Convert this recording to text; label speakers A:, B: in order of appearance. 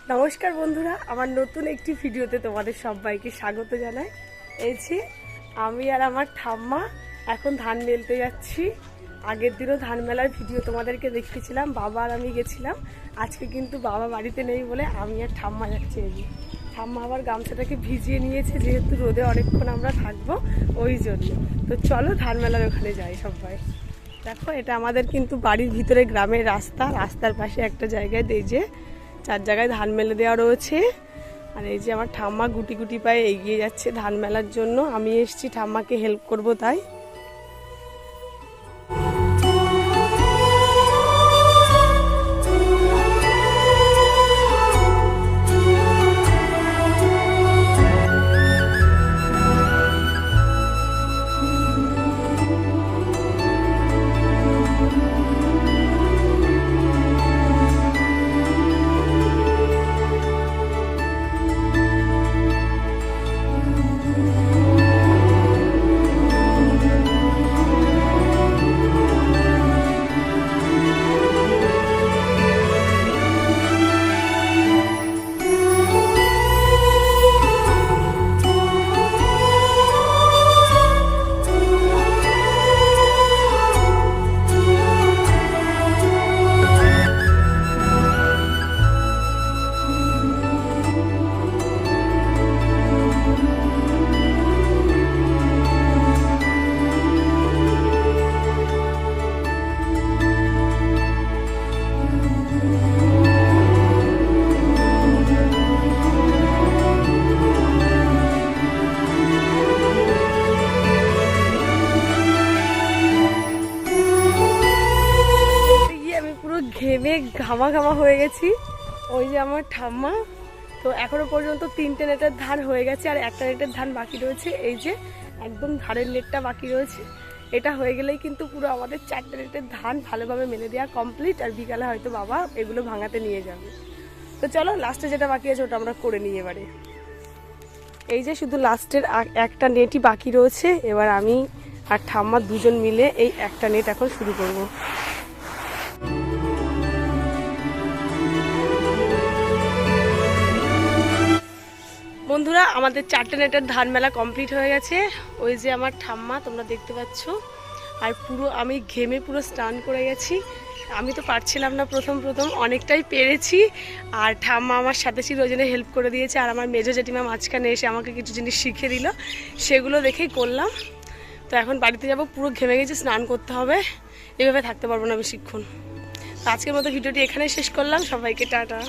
A: নমস্কার বন্ধুরা, আমার নতুন একটি ভিডিওতে তোমাদের সবাইকে স্বাগত জানাই। এই যে আমি আর আমার ঠাম্মা এখন ধান মেলতে যাচ্ছি। আগের দিনও ধান মেলার ভিডিও তোমাদেরকে দেখিয়েছিলাম, বাবা আর আমি গেছিলাম। আজকে কিন্তু বাবা বাড়িতে নেই বলে আমি আর ঠাম্মা যাচ্ছি। এই যে ঠাম্মা আবার গামছাটাকে ভিজিয়ে নিয়েছে, যেহেতু রোদে অনেকক্ষণ আমরা থাকবো ওই জন্য। তো চলো ধান মেলার ওখানে যাই সবাই। দেখো, এটা আমাদের কিন্তু বাড়ির ভিতরে গ্রামের রাস্তার পাশে একটা জায়গায় এই যে 4 জায়গায় ধান মেলে দেওয়া রয়েছে। আর এই যে আমার ঠাম্মা গুটি গুটি পায়ে এগিয়ে যাচ্ছে ধান মেলার জন্য। আমি এসেছি ঠাম্মাকে হেল্প করব তাই। ঘেমে ঘামা ঘামা হয়ে গেছি। ওই যে আমার ঠাম্মা, তো এখনো পর্যন্ত 3টে নেটের ধান হয়ে গেছে আর একটা নেটের ধান বাকি রয়েছে। এই যে একদম ধারের নেটটা বাকি রয়েছে। এটা হয়ে গেলেই কিন্তু পুরো আমাদের 4টে নেটের ধান ভালোভাবে মেলে দেওয়া কমপ্লিট। আর বিকালে হয়তো বাবা এগুলো ভাঙাতে নিয়ে যাবে। তো চলো লাস্টে যেটা বাকি আছে ওটা আমরা করে নিই এবারে। এই যে শুধু লাস্টের একটা নেটই বাকি রয়েছে। এবার আমি আর ঠাম্মা দুজন মিলে এই একটা নেট এখন শুরু করবো। বন্ধুরা, আমাদের 4টে নেটের ধান মেলা কমপ্লিট হয়ে গেছে। ওই যে আমার ঠাম্মা তোমরা দেখতে পাচ্ছ। আর পুরো আমি ঘেমে পুরো স্নান করে গেছি। আমি তো পারছিলাম না প্রথম অনেকটাই পেরেছি। আর ঠাম্মা আমার সাথে ছিল, ওই জন্য হেল্প করে দিয়েছে। আর আমার মেজো জেঠিমা মাঝখানে এসে আমাকে কিছু জিনিস শিখিয়ে দিল, সেগুলো দেখেই করলাম। তো এখন বাড়িতে যাব, পুরো ঘেমে গেছি, স্নান করতে হবে। এভাবে থাকতে পারবো না বেশিক্ষণ। আজকের মতো ভিডিওটি এখানেই শেষ করলাম। সবাইকে টাটা।